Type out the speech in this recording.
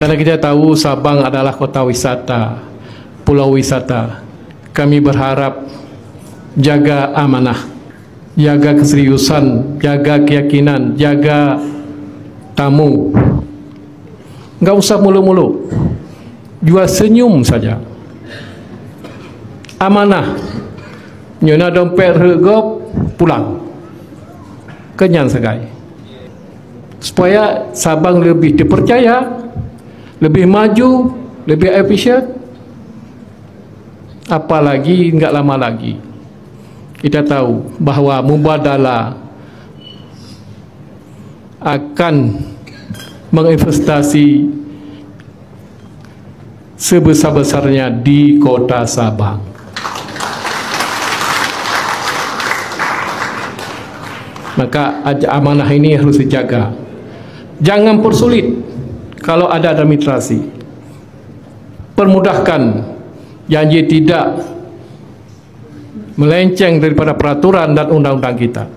Karena kita tahu Sabang adalah kota wisata, pulau wisata. Kami berharap jaga amanah, jaga keseriusan, jaga keyakinan, jaga tamu. Enggak usah mulu-mulu, jual senyum saja. Amanah, nyona dompet regop, pulang. Kenyang segai. Supaya Sabang lebih dipercaya, lebih maju, lebih efisien. Apalagi enggak lama lagi kita tahu bahawa Mubadala akan menginvestasi sebesar-besarnya di kota Sabang. Maka amanah ini harus dijaga. Jangan persulit kalau ada administrasi. Permudahkan, janji tidak melenceng daripada peraturan dan undang-undang kita.